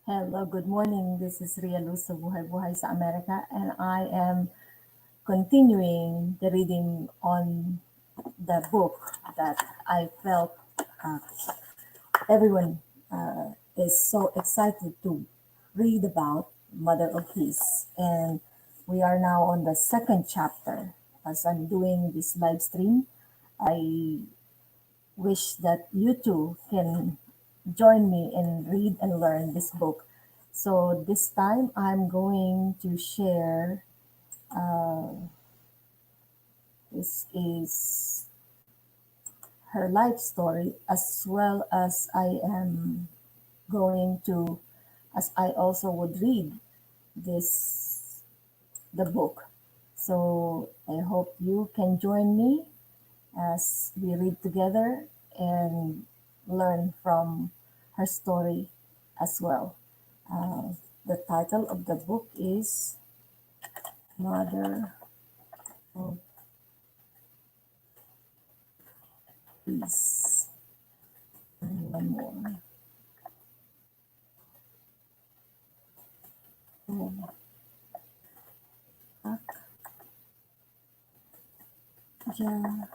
Hello, good morning. This is Ria Luz sa Buhay Buhay sa Amerika, and I am continuing the reading on the book that I felt uh, everyone is so excited to read about, Mother of Peace. And we are now on the second chapter. As I'm doing this live stream, I wish that you too can join me and read and learn this book. So this time I'm going to share, this is her life story, as well as I am going to, as I also would read this, the book. So I hope you can join me as we read together and learn from her story as well. The title of the book is Mother of Peace. One more. Oh, yeah,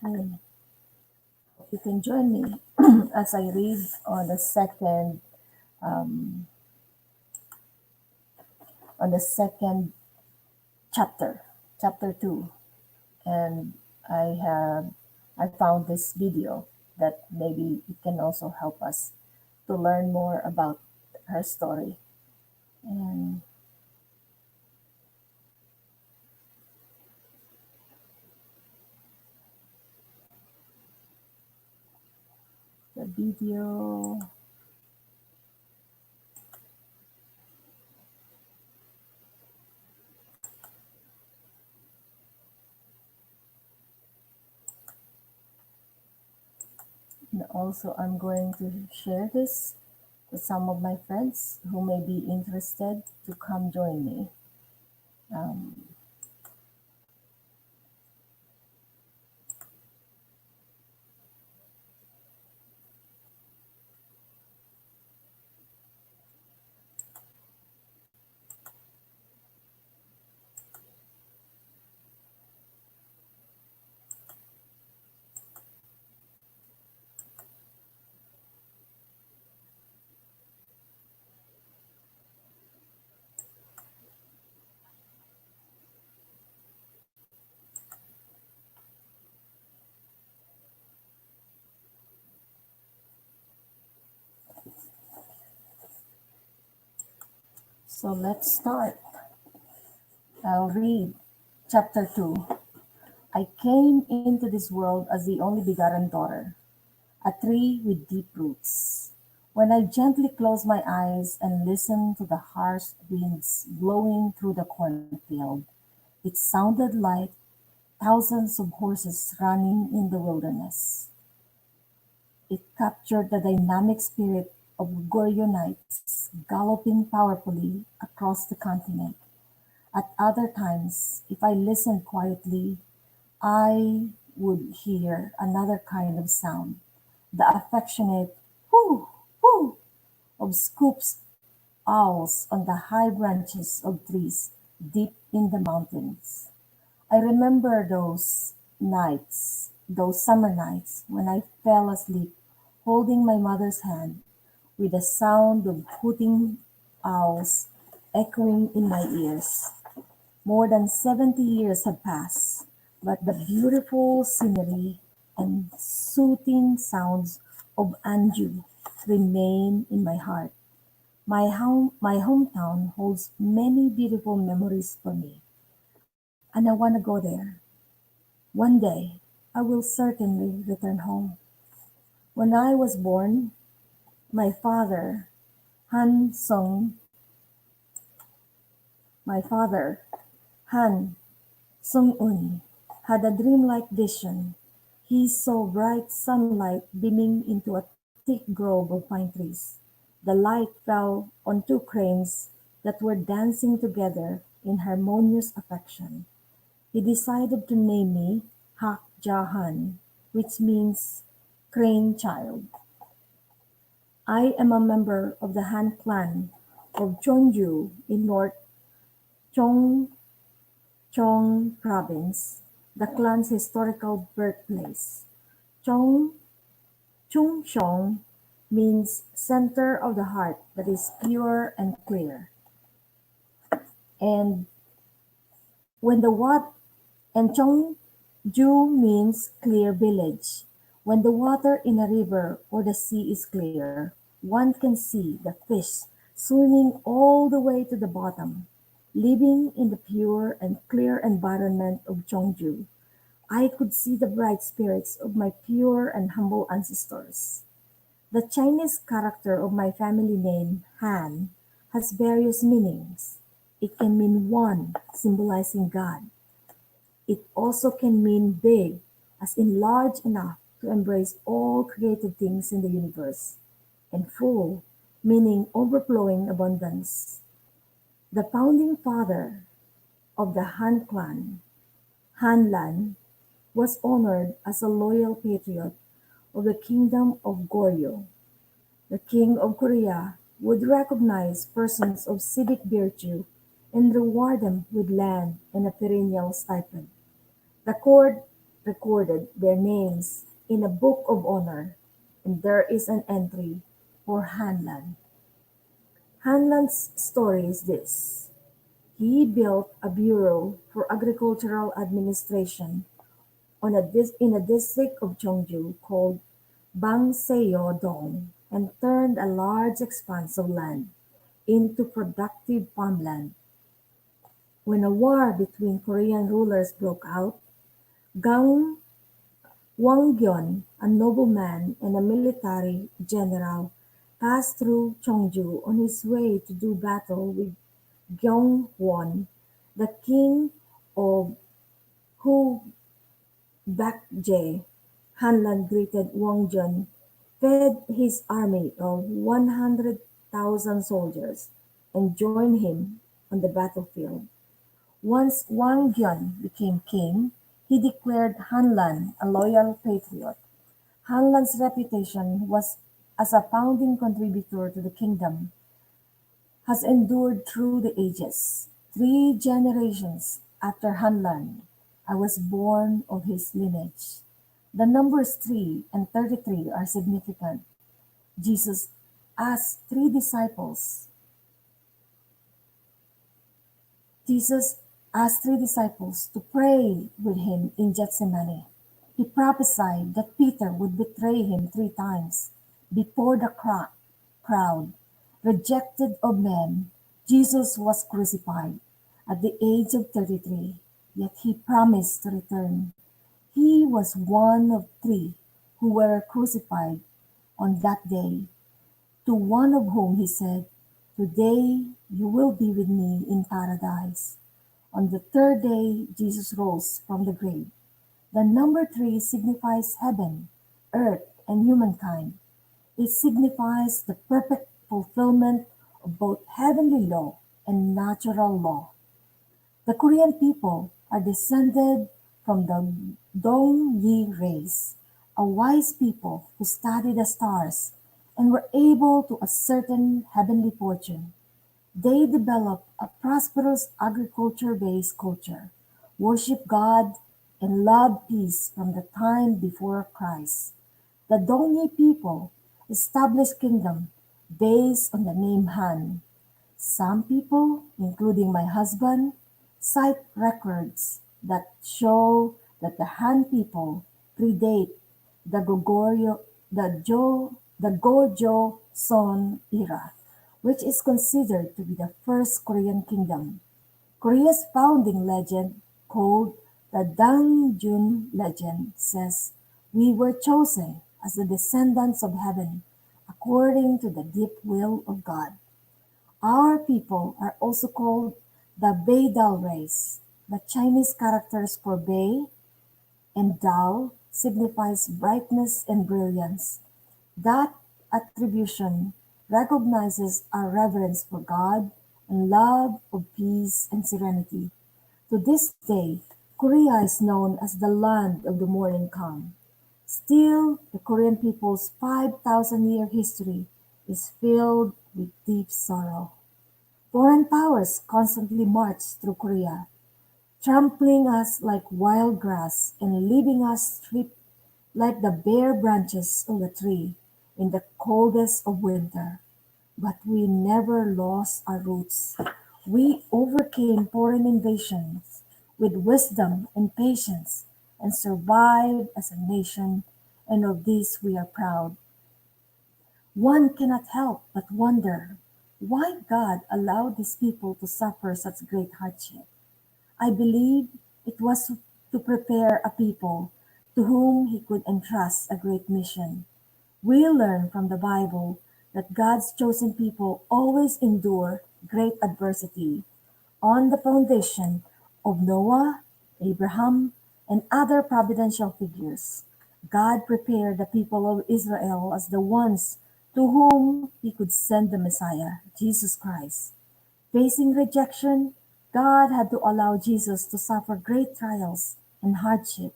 hmm. You can join me as I read on the second chapter, chapter two, and I have I found this video that maybe it can also help us to learn more about her story. And the video, and also I'm going to share this with some of my friends who may be interested to come join me. So let's start. I'll read chapter 2. I came into this world as the only begotten daughter, a tree with deep roots. When I gently closed my eyes and listened to the harsh winds blowing through the cornfield, it sounded like thousands of horses running in the wilderness. It captured the dynamic spirit of Goryonites galloping powerfully across the continent. At other times, if I listened quietly, I would hear another kind of sound, the affectionate "whoo, whoo" of Scoop's owls on the high branches of trees deep in the mountains. I remember those summer nights when I fell asleep holding my mother's hand, with the sound of hooting owls echoing in my ears. More than 70 years have passed, but the beautiful scenery and soothing sounds of Anju remain in my heart. My hometown holds many beautiful memories for me, and I want to go there. One day, I will certainly return home. When I was born, my father, Han Sung, my father, Han Sung-un, had a dreamlike vision. He saw bright sunlight beaming into a thick grove of pine trees. The light fell on two cranes that were dancing together in harmonious affection. He decided to name me Hak Jahan, which means crane child. I am a member of the Han clan of Jeonju in North Chongcheong Province, the clan's historical birthplace. Chong Chungcheong means center of the heart that is pure and clear. And when the wat and Chongju means clear village. When the water in a river or the sea is clear, one can see the fish swimming all the way to the bottom. Living in the pure and clear environment of Chongju, I could see the bright spirits of my pure and humble ancestors. The Chinese character of my family name, Han, has various meanings. It can mean one, symbolizing God. It also can mean big, as in large enough to embrace all created things in the universe, and full, meaning overflowing abundance. The founding father of the Han clan, Han Lan, was honored as a loyal patriot of the kingdom of Goryeo. The king of Korea would recognize persons of civic virtue and reward them with land and a perennial stipend. The court recorded their names in a book of honor, and there is an entry for Hanlan. Hanlan's story is this: he built a bureau for agricultural administration in a district of Cheongju called Bangseyo-dong and turned a large expanse of land into productive farmland. When a war between Korean rulers broke out, Gang Hwang-geon, a nobleman and a military general, passed through Cheongju on his way to do battle with Gyeonghwan, the king of Hu-bakje. Hanlan greeted Hwang-geon, fed his army of 100,000 soldiers, and joined him on the battlefield. Once Hwang-geon became king, he declared Hanlan a loyal patriot. Hanlan's reputation was as a founding contributor to the kingdom has endured through the ages. 3 generations after Hanlan, I was born of his lineage. The numbers 3 and 33 are significant. Jesus asked three disciples Jesus asked 3 disciples to pray with him in Gethsemane. He prophesied that Peter would betray him 3 times before the crowd. Rejected of men, Jesus was crucified at the age of 33, yet he promised to return. He was one of 3 who were crucified on that day, to one of whom he said, "Today you will be with me in paradise." On the third day, Jesus rose from the grave. The number 3 signifies heaven, earth, and humankind. It signifies the perfect fulfillment of both heavenly law and natural law. The Korean people are descended from the Dong-yi race, a wise people who study the stars and were able to ascertain heavenly fortune. They developed a prosperous agriculture-based culture, worship God, and love peace from the time before Christ. The Dongyi people established kingdom based on the name Han. Some people, including my husband, cite records that show that the Han people predate the Gojo Son era, which is considered to be the first Korean kingdom. Korea's founding legend, called the Dangjun legend, says, "We were chosen as the descendants of heaven, according to the deep will of God." Our people are also called the Beidao race. The Chinese characters for Bei and Dao signifies brightness and brilliance. That attribution recognizes our reverence for God and love of peace and serenity. To this day, Korea is known as the land of the morning calm. Still, the Korean people's 5,000-year history is filled with deep sorrow. Foreign powers constantly march through Korea, trampling us like wild grass and leaving us stripped like the bare branches of a tree in the coldest of winter. But we never lost our roots. We overcame foreign invasions with wisdom and patience and survived as a nation, and of this we are proud. One cannot help but wonder why God allowed these people to suffer such great hardship. I believe it was to prepare a people to whom he could entrust a great mission. We learn from the Bible that God's chosen people always endure great adversity on the foundation of Noah, Abraham, and other providential figures. God prepared the people of Israel as the ones to whom he could send the Messiah, Jesus Christ. Facing rejection, God had to allow Jesus to suffer great trials and hardship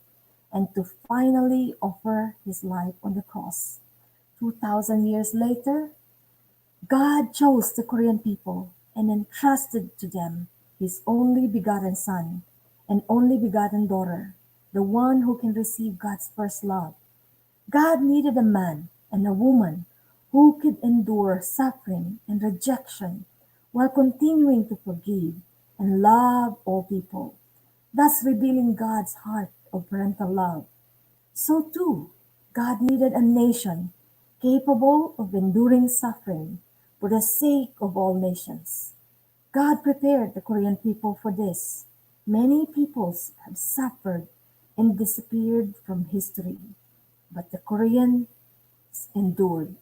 and to finally offer his life on the cross. 2,000 years later, God chose the Korean people and entrusted to them his only begotten son and only begotten daughter, the one who can receive God's first love. God needed a man and a woman who could endure suffering and rejection while continuing to forgive and love all people, thus revealing God's heart of parental love. So too, God needed a nation capable of enduring suffering for the sake of all nations. God prepared the Korean people for this. Many peoples have suffered and disappeared from history, but the Koreans endured.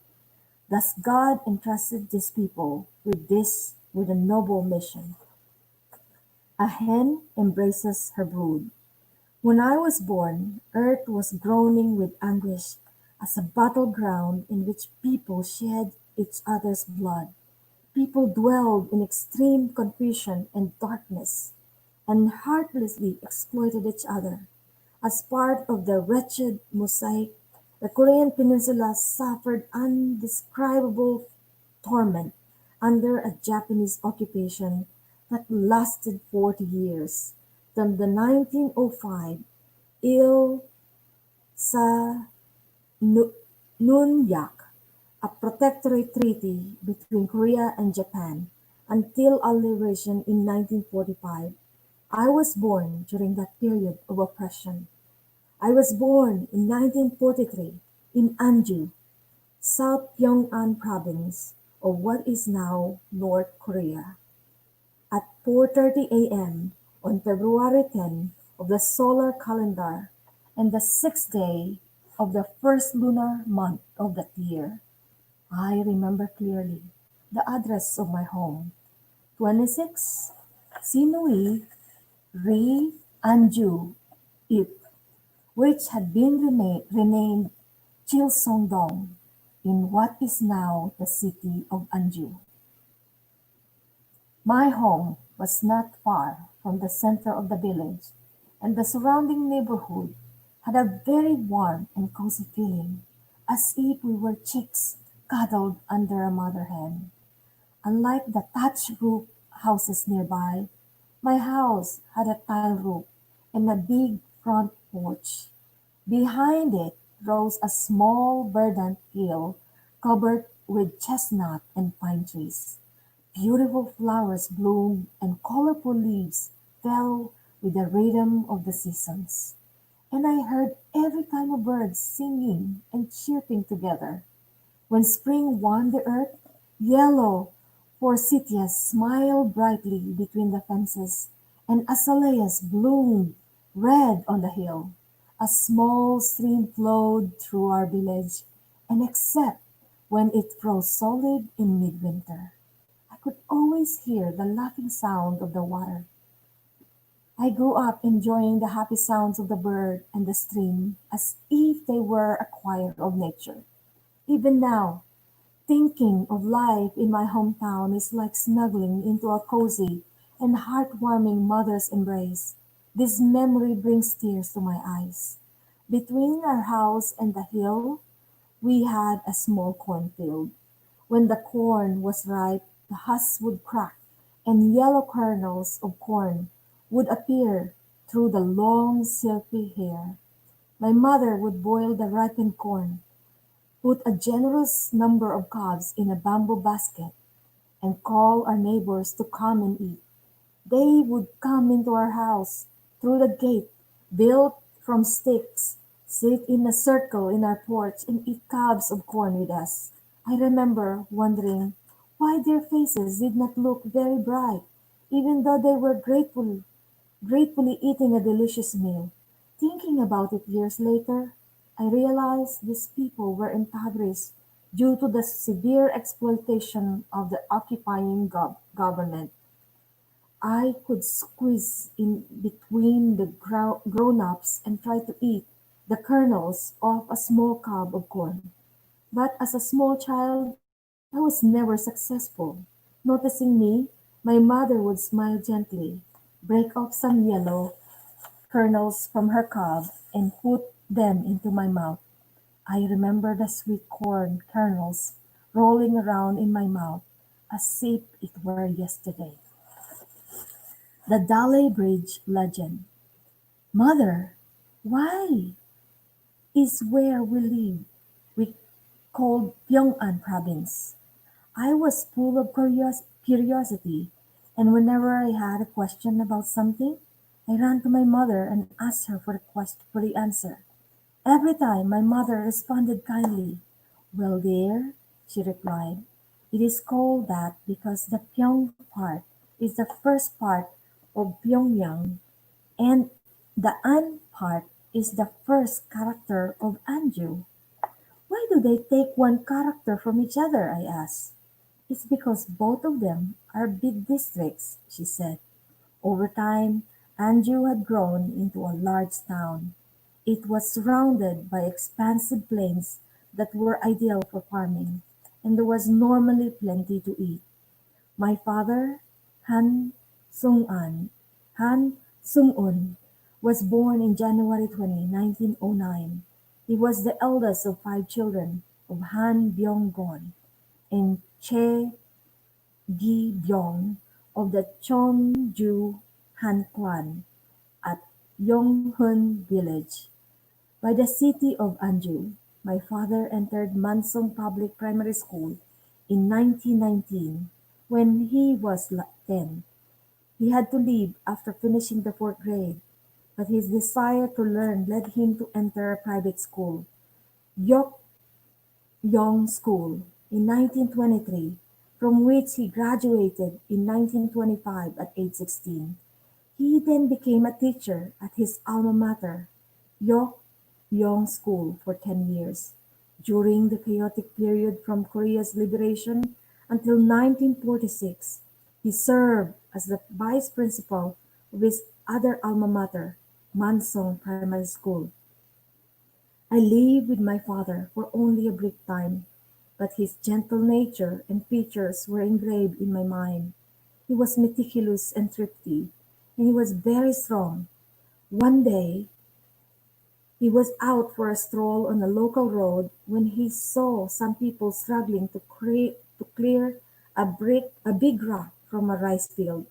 Thus God entrusted these people with a noble mission. A hen embraces her brood. When I was born, earth was groaning with anguish as a battleground in which people shed each other's blood. People dwelled in extreme confusion and darkness, and heartlessly exploited each other. As part of the wretched mosaic, the Korean peninsula suffered undescribable torment under a Japanese occupation that lasted 40 years, from the 1905 Il sa Nunyak, a protectorate treaty between Korea and Japan, until our liberation in 1945. I was born during that period of oppression. I was born in 1943 in Anju, South Pyongan province of what is now North Korea, at 4:30 a.m. on February 10 of the solar calendar and the sixth day of the first lunar month of that year. I remember clearly the address of my home, 26 Sinui Ri Anju Ip, which had been renamed Chilsongdong in what is now the city of Anju. My home was not far from the center of the village, and the surrounding neighborhood had a very warm and cozy feeling, as if we were chicks cuddled under a mother hen. Unlike the thatched roof houses nearby, my house had a tile roof and a big front porch. Behind it rose a small verdant hill covered with chestnut and pine trees. Beautiful flowers bloomed and colorful leaves fell with the rhythm of the seasons. And I heard every kind of birds singing and chirping together. When spring warmed the earth, yellow forsythias smiled brightly between the fences, and azaleas bloomed red on the hill. A small stream flowed through our village, and except when it froze solid in midwinter, I could always hear the laughing sound of the water. I grew up enjoying the happy sounds of the bird and the stream as if they were a choir of nature. Even now, thinking of life in my hometown is like snuggling into a cozy and heartwarming mother's embrace. This memory brings tears to my eyes. Between our house and the hill, we had a small cornfield. When the corn was ripe, the husks would crack, and yellow kernels of corn would appear through the long silky hair. My mother would boil the ripened corn, put a generous number of cobs in a bamboo basket, and call our neighbors to come and eat. They would come into our house through the gate built from sticks, sit in a circle in our porch, and eat cobs of corn with us. I remember wondering why their faces did not look very bright, even though they were gratefully eating a delicious meal. Thinking about it years later, I realized these people were impoverished due to the severe exploitation of the occupying government. I could squeeze in between the grown-ups and try to eat the kernels off a small cob of corn. But as a small child, I was never successful. Noticing me, my mother would smile gently, break off some yellow kernels from her cob, and put them into my mouth. I remember the sweet corn kernels rolling around in my mouth as if it were yesterday. The Dale Bridge legend. Mother, why is where we called Pyongan province? I was full of curiosity, and whenever I had a question about something, I ran to my mother and asked her for the answer. Every time my mother responded kindly, "Well, dear," she replied, "it is called that because the Pyong part is the first part of Pyongyang, and the An part is the first character of Anju." "Why do they take one character from each other?" I asked. "It's because both of them are big districts," she said. Over time, Anju had grown into a large town. It was surrounded by expansive plains that were ideal for farming, and there was normally plenty to eat. My father, Han Sung-an Han Sung-un, was born in January 20, 1909. He was the eldest of five children of Han Byung-gon and Che Gi-byung of the Cheonju Han clan at Yonghun Village. By the city of Anju, my father entered Mansong Public Primary School in 1919 when he was 10. He had to leave after finishing the fourth grade, but his desire to learn led him to enter a private school, Young School, in 1923, from which he graduated in 1925 at age 16. He then became a teacher at his alma mater, Young School, for 10 years. During the chaotic period from Korea's liberation until 1946, he served as the vice principal of his other alma mater, Mansong Primary School. I lived with my father for only a brief time, but his gentle nature and features were engraved in my mind. He was meticulous and thrifty, and he was very strong. One day, he was out for a stroll on a local road when he saw some people struggling to clear a big rock from a rice field.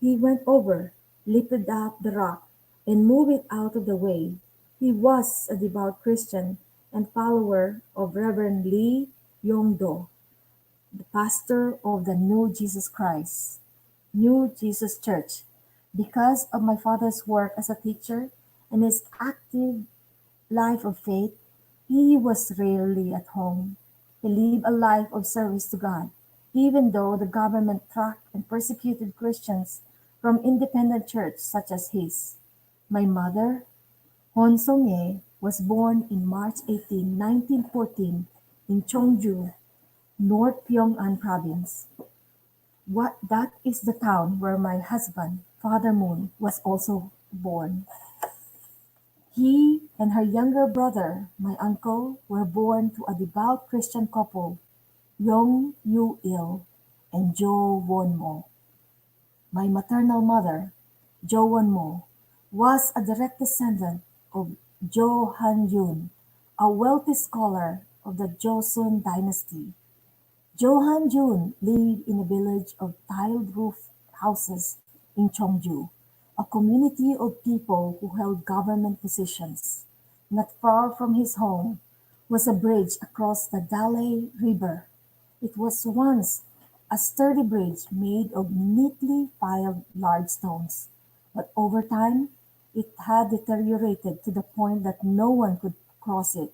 He went over, lifted up the rock, and moved it out of the way. He was a devout Christian and follower of Reverend Lee Yong-do, the pastor of the New Jesus Church. Because of my father's work as a teacher and his active life of faith, he was rarely at home. He lived a life of service to God, even though the government tracked and persecuted Christians from independent churches such as his. My mother, Hon Song-ye, was born in March 18, 1914, in Cheongju, North Pyongan Province. That is the town where my husband, Father Moon, was also born. He and her younger brother, my uncle, were born to a devout Christian couple, Yong Yu-il and Jo Won-mo. My maternal mother, Jo Won-mo, was a direct descendant of Jo Han-yun, a wealthy scholar of the Joseon dynasty. Johan Jun lived in a village of tiled roof houses in Cheongju, a community of people who held government positions. Not far from his home was a bridge across the Dalai River. It was once a sturdy bridge made of neatly piled large stones, but over time it had deteriorated to the point that no one could cross it.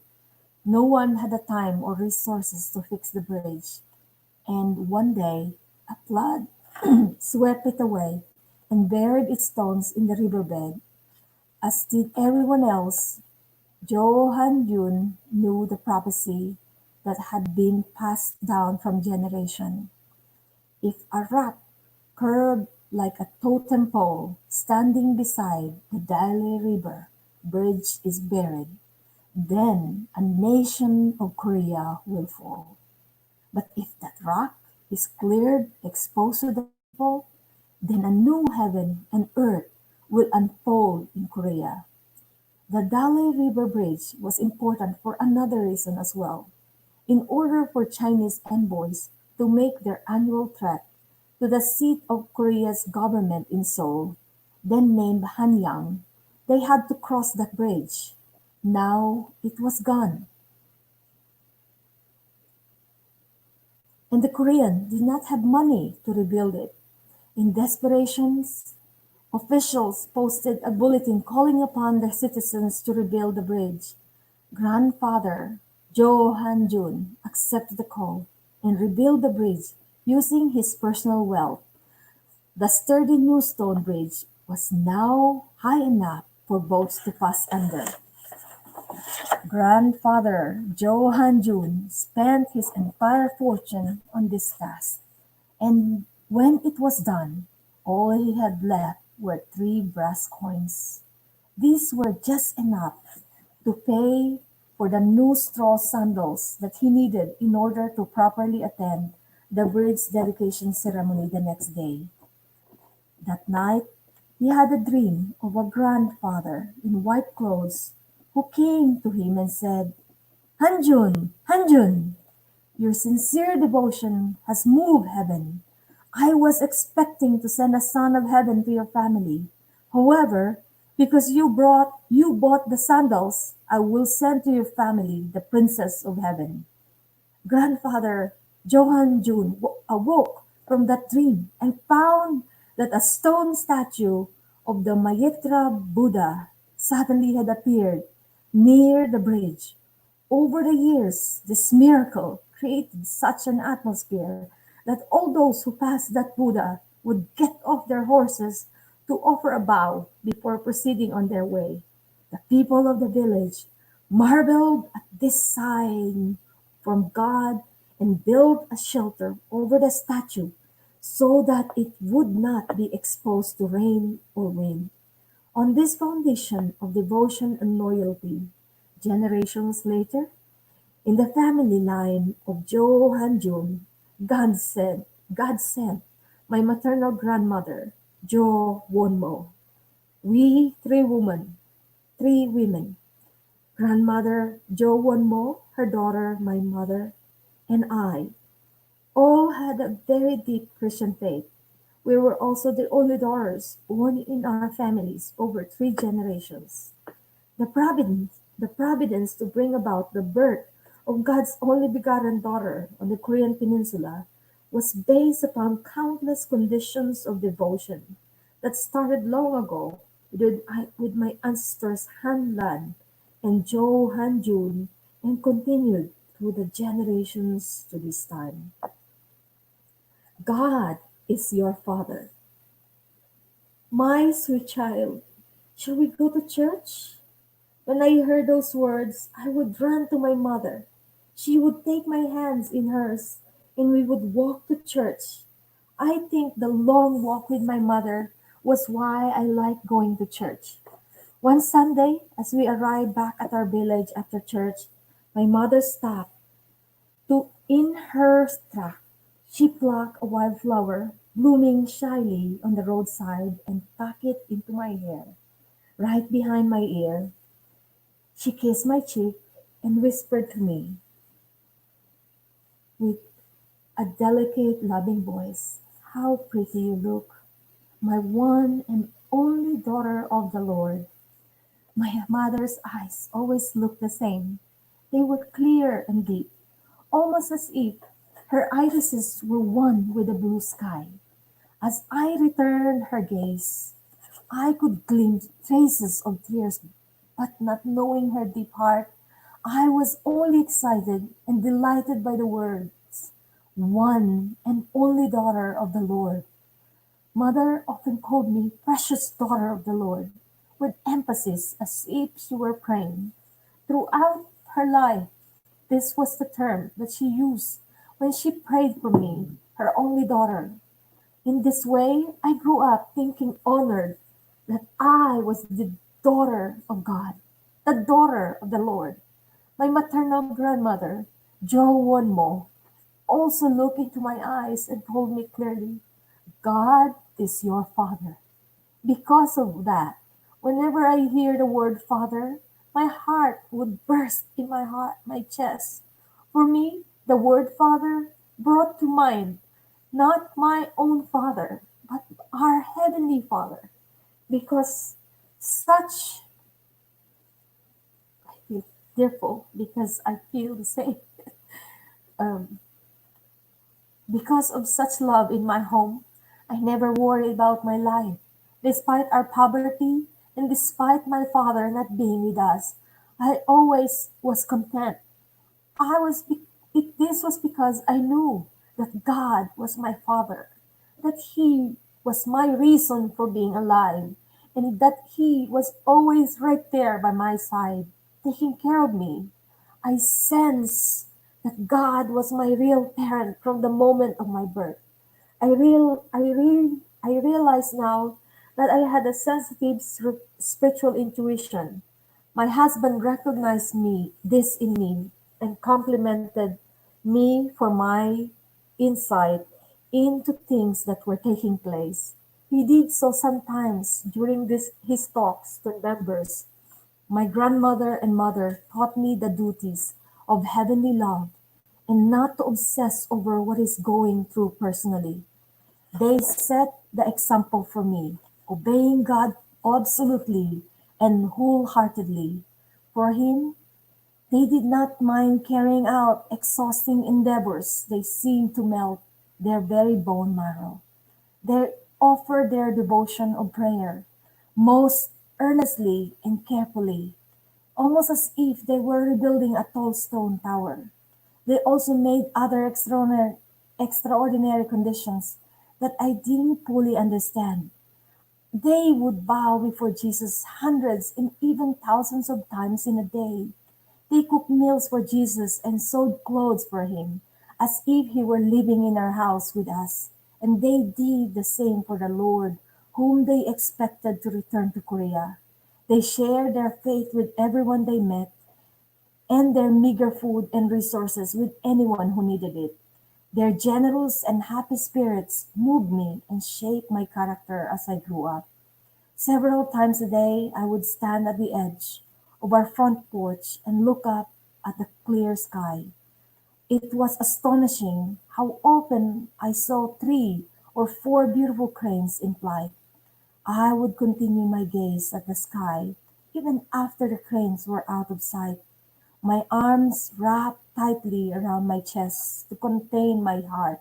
No one had the time or resources to fix the bridge, and one day a flood swept it away and buried its stones in the riverbed. As did everyone else, Johann Yun knew the prophecy that had been passed down from generation. If a rock curved like a totem pole standing beside the Daly River bridge is buried, then a nation of Korea will fall. But if that rock is cleared, exposed to the people, then a new heaven and earth will unfold in Korea. The Daly River Bridge was important for another reason as well. In order for Chinese envoys to make their annual trek to the seat of Korea's government in Seoul, then named Hanyang, they had to cross that bridge. Now it was gone, and the Korean did not have money to rebuild it. In desperation, officials posted a bulletin calling upon the citizens to rebuild the bridge. Grandfather Jo Han-jun accepted the call and rebuilt the bridge using his personal wealth. The sturdy new stone bridge was now high enough for boats to pass under. Grandfather Jo Han-jun spent his entire fortune on this task, and when it was done, all he had left were 3 brass coins. These were just enough to pay for the new straw sandals that he needed in order to properly attend the bridge dedication ceremony the next day. That night, he had a dream of a grandfather in white clothes who came to him and said, Hanjun, Hanjun, your sincere devotion has moved heaven. I was expecting to send a son of heaven to your family. However, because you bought the sandals, I will send to your family the princess of heaven. Grandfather Johann Jun awoke from that dream and found that a stone statue of the Maitreya Buddha suddenly had appeared near the bridge. Over the years, this miracle created such an atmosphere that all those who passed that Buddha would get off their horses to offer a bow before proceeding on their way. The people of the village marveled at this sign from God and built a shelter over the statue so that it would not be exposed to rain or wind. On this foundation of devotion and loyalty, generations later, in the family line of Jo Han-jun, God sent my maternal grandmother, Jo Won-mo. We three women, grandmother Jo Won-mo, her daughter, my mother, and I, all had a very deep Christian faith. We were also the only daughters born in our families over 3 generations. The providence to bring about the birth of God's only begotten daughter on the Korean peninsula was based upon countless conditions of devotion that started long ago with my ancestors Han Lan and Jo Han Jun and continued through the generations to this time. God is your Father. My sweet child, shall we go to church? When I heard those words, I would run to my mother. She would take my hands in hers, and we would walk to church. I think the long walk with my mother was why I liked going to church. One Sunday, as we arrived back at our village after church, my mother stopped to in her track. She plucked a wildflower blooming shyly on the roadside and tucked it into my hair. Right behind my ear, she kissed my cheek and whispered to me with a delicate, loving voice. How pretty you look, my one and only daughter of the Lord. My mother's eyes always looked the same. They were clear and deep, almost as if her irises were one with the blue sky. As I returned her gaze, I could glimpse traces of tears, but not knowing her deep heart, I was only excited and delighted by the words, one and only daughter of the Lord. Mother often called me precious daughter of the Lord, with emphasis as if she were praying. Throughout her life, this was the term that she used when she prayed for me, her only daughter. In this way, I grew up thinking honored that I was the daughter of God, the daughter of the Lord. My maternal grandmother, Jo Wonmo, also looked into my eyes and told me clearly, God is your father. Because of that, whenever I hear the word father, my heart would burst in my chest. For me, the word father brought to mind not my own father, but our heavenly Father. Because such, I feel tearful because I feel the same. Um, because of such love in my home, I never worry about my life. Despite our poverty and despite my father not being with us, I always was content. I was be- this was because I knew that God was my father, that he was my reason for being alive, and that he was always right there by my side, taking care of me. I sense that God was my real parent from the moment of my birth. I realize now that I had a sensitive spiritual intuition. My husband recognized this in me, and complimented me for my insight into things that were taking place. He did so sometimes during his talks to members. My grandmother and mother taught me the duties of heavenly love and not to obsess over what is going through personally. They set the example for me, obeying God absolutely and wholeheartedly. For him, they did not mind carrying out exhausting endeavors. They seemed to melt their very bone marrow. They offered their devotion of prayer most earnestly and carefully, almost as if they were rebuilding a tall stone tower. They also made other extraordinary conditions that I didn't fully understand. They would bow before Jesus hundreds and even thousands of times in a day. They cooked meals for Jesus and sewed clothes for him, as if he were living in our house with us. And they did the same for the Lord, whom they expected to return to Korea. They shared their faith with everyone they met, and their meager food and resources with anyone who needed it. Their generous and happy spirits moved me and shaped my character as I grew up. Several times a day, I would stand at the edge of our front porch and look up at the clear sky. It was astonishing how often I saw 3 or 4 beautiful cranes in flight. I would continue my gaze at the sky even after the cranes were out of sight, my arms wrapped tightly around my chest to contain my heart,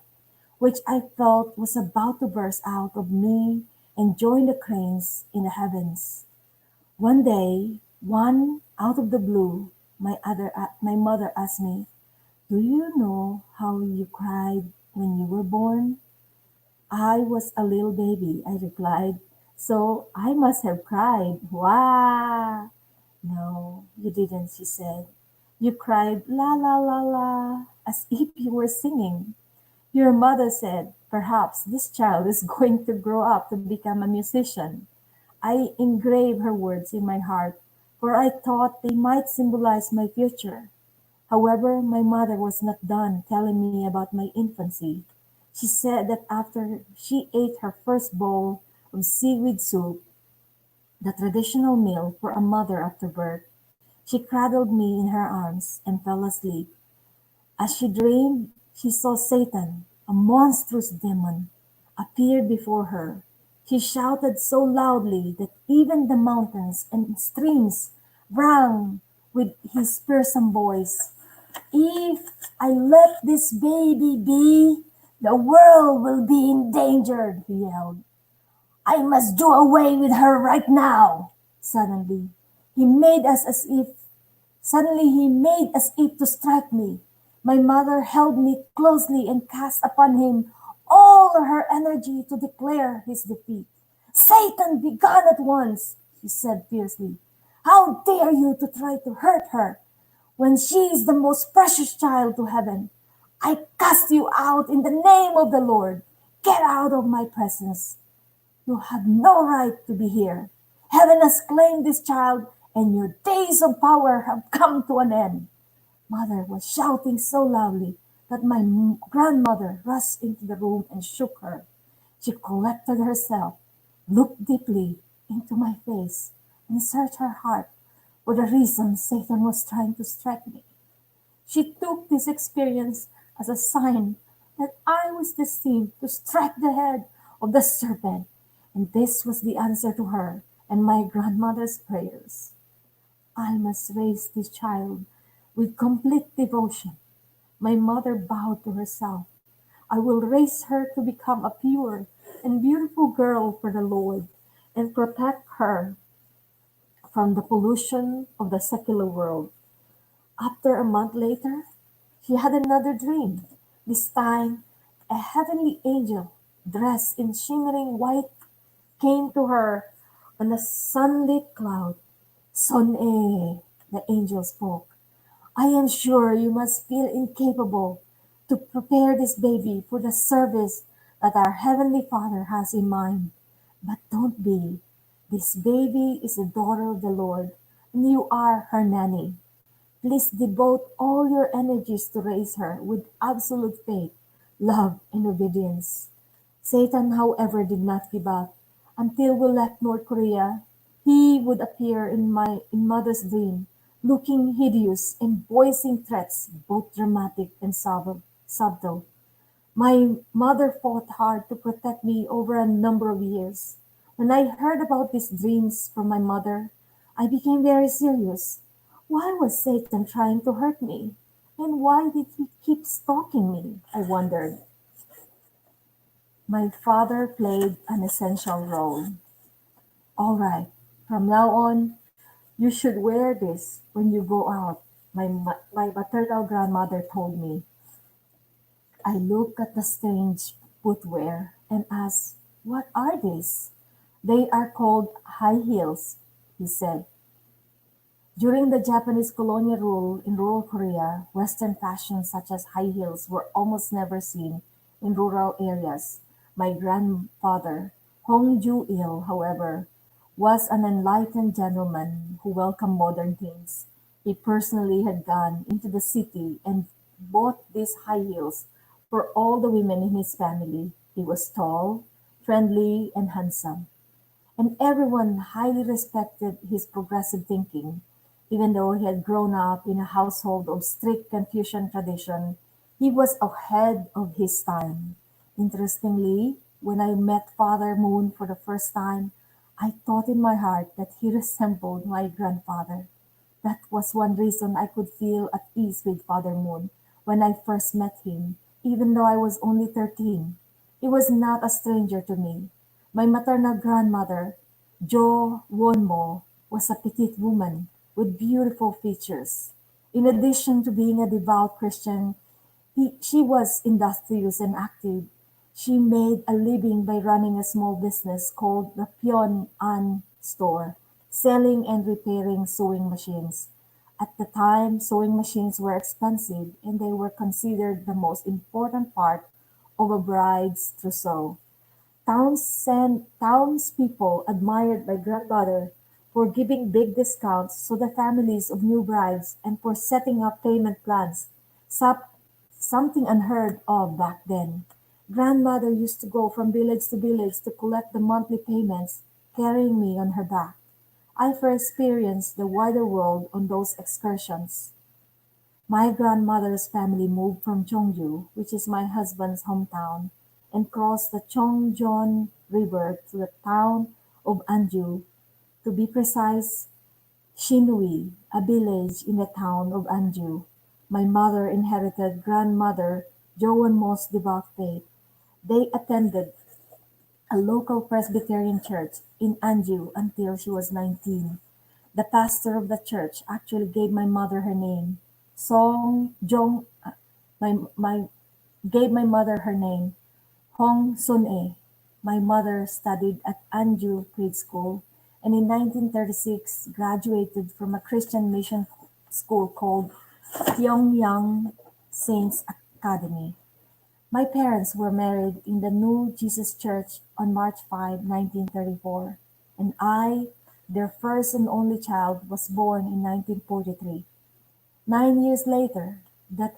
which I felt was about to burst out of me and join the cranes in the heavens. One day, one out of the blue, my mother asked me, "Do you know how you cried when you were born?" "I was a little baby," I replied, "so I must have cried. Wah!" "No, you didn't," she said. "You cried la la la la, as if you were singing. Your mother said, perhaps this child is going to grow up to become a musician." I engraved her words in my heart, for I thought they might symbolize my future. However, my mother was not done telling me about my infancy. She said that after she ate her first bowl of seaweed soup, the traditional meal for a mother after birth, she cradled me in her arms and fell asleep. As she dreamed, she saw Satan, A monstrous demon appeared before her. He shouted so loudly that even the mountains and streams rang with his fearsome voice. If I let this baby be, the world will be endangered, he yelled. I must do away with her right now. He made us as if Suddenly he made as if to strike me. My mother held me closely and cast upon him all her energy to declare his defeat. Satan, be gone at once, she said fiercely. How dare you to try to hurt her when she is the most precious child to heaven? I cast you out in the name of the Lord. Get out of my presence. You have no right to be here. Heaven has claimed this child, and your days of power have come to an end. Mother was shouting so loudly that my grandmother rushed into the room and shook her. She collected herself, looked deeply into my face, and searched her heart for the reason Satan was trying to strike me. She took this experience as a sign that I was destined to strike the head of the serpent, and this was the answer to her and my grandmother's prayers. I must raise this child with complete devotion. My mother vowed to herself, I will raise her to become a pure and beautiful girl for the Lord and protect her from the pollution of the secular world. After a month later, she had another dream. This time, a heavenly angel, dressed in shimmering white, came to her on a sunlit cloud. Son-e, the angel spoke. I am sure you must feel incapable to prepare this baby for the service that our Heavenly Father has in mind. But don't be. This baby is a daughter of the Lord, and you are her nanny. Please devote all your energies to raise her with absolute faith, love, and obedience. Satan, however, did not give up. Until we left North Korea, he would appear in mother's dream, looking hideous and voicing threats, both dramatic and subtle. My mother fought hard to protect me over a number of years. When I heard about these dreams from my mother, I became very serious. Why was Satan trying to hurt me? And why did he keep stalking me? I wondered. My father played an essential role. All right, from now on, you should wear this when you go out, my maternal grandmother told me. I looked at the strange footwear and asked, what are these? They are called high heels, he said. During the Japanese colonial rule in rural Korea, Western fashions such as high heels were almost never seen in rural areas. My grandfather, Hong Ju-il, however, was an enlightened gentleman who welcomed modern things. He personally had gone into the city and bought these high heels for all the women in his family. He was tall, friendly, and handsome, and everyone highly respected his progressive thinking. Even though he had grown up in a household of strict Confucian tradition, he was ahead of his time. Interestingly, when I met Father Moon for the first time, I thought in my heart that he resembled my grandfather. That was one reason I could feel at ease with Father Moon when I first met him, even though I was only 13. He was not a stranger to me. My maternal grandmother, Jo Wonmo, was a petite woman with beautiful features. In addition to being a devout Christian, she was industrious and active. She made a living by running a small business called the Pyeon-an store, selling and repairing sewing machines. At the time, sewing machines were expensive and they were considered the most important part of a bride's trousseau. Townspeople admired my grandmother for giving big discounts to the families of new brides and for setting up payment plans, some- something unheard of back then. Grandmother used to go from village to village to collect the monthly payments, carrying me on her back. I first experienced the wider world on those excursions. My grandmother's family moved from Cheongju, which is my husband's hometown, and crossed the Chongjon River to the town of Anju. To be precise, Shinui, a village in the town of Anju. My mother inherited grandmother Joanmo's devout faith. They attended a local Presbyterian church in Anju until she was 19. The pastor of the church actually gave my mother her name. Song Jong my gave my mother her name, Hong Sun-e. My mother studied at Anju Grade School and in 1936 graduated from a Christian mission school called Pyongyang Saints Academy. My parents were married in the New Jesus Church on March 5, 1934, and I, their first and only child, was born in 1943. 9 years later, that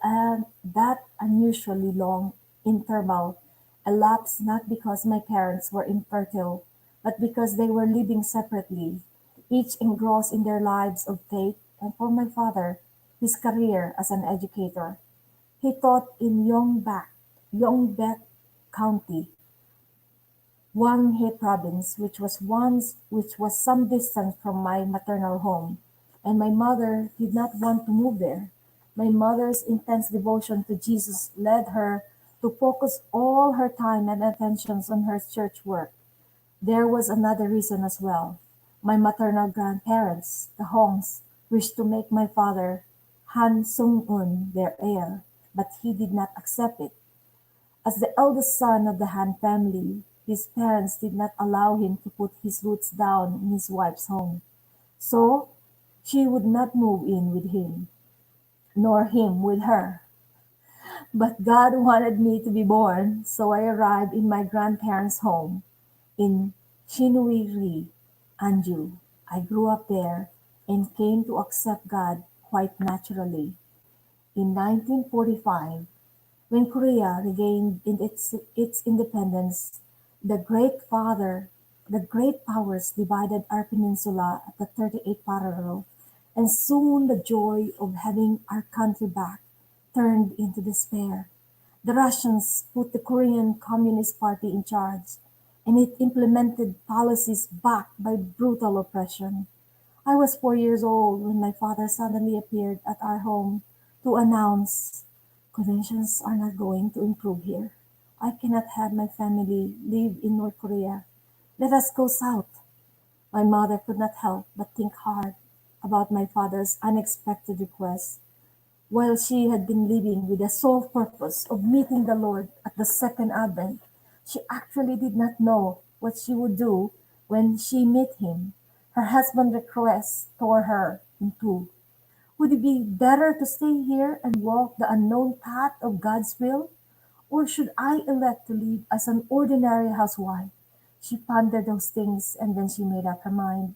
unusually long interval elapsed not because my parents were infertile, but because they were living separately, each engrossed in their lives of faith, and for my father, his career as an educator. He taught in Yongbak County, Hwanghae Province, which was some distance from my maternal home, and my mother did not want to move there. My mother's intense devotion to Jesus led her to focus all her time and attentions on her church work. There was another reason as well. My maternal grandparents, the Hongs, wished to make my father, Han Sung-un, their heir, but he did not accept it. As the eldest son of the Han family, his parents did not allow him to put his roots down in his wife's home. So, she would not move in with him, nor him with her. But God wanted me to be born, so I arrived in my grandparents' home in Chinwiri, Anju. I grew up there and came to accept God quite naturally. In 1945, when Korea regained its independence, the the great powers divided our peninsula at the 38th parallel, and soon the joy of having our country back turned into despair. The Russians put the Korean Communist Party in charge, and it implemented policies backed by brutal oppression. I was 4 years old when my father suddenly appeared at our home to announce, "Conditions are not going to improve here. I cannot have my family live in North Korea. Let us go south." My mother could not help but think hard about my father's unexpected request. While she had been living with the sole purpose of meeting the Lord at the second advent, she actually did not know what she would do when she met him. Her husband's request tore her in two. Would it be better to stay here and walk the unknown path of God's will? Or should I elect to live as an ordinary housewife? She pondered those things and then she made up her mind.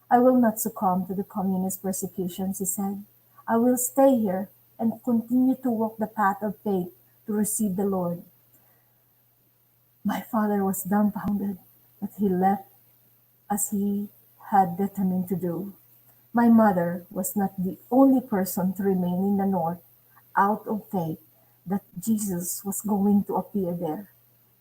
"I will not succumb to the communist persecution," she said. "I will stay here and continue to walk the path of faith to receive the Lord." My father was dumbfounded, but he left as he had determined to do. My mother was not the only person to remain in the north out of faith that Jesus was going to appear there.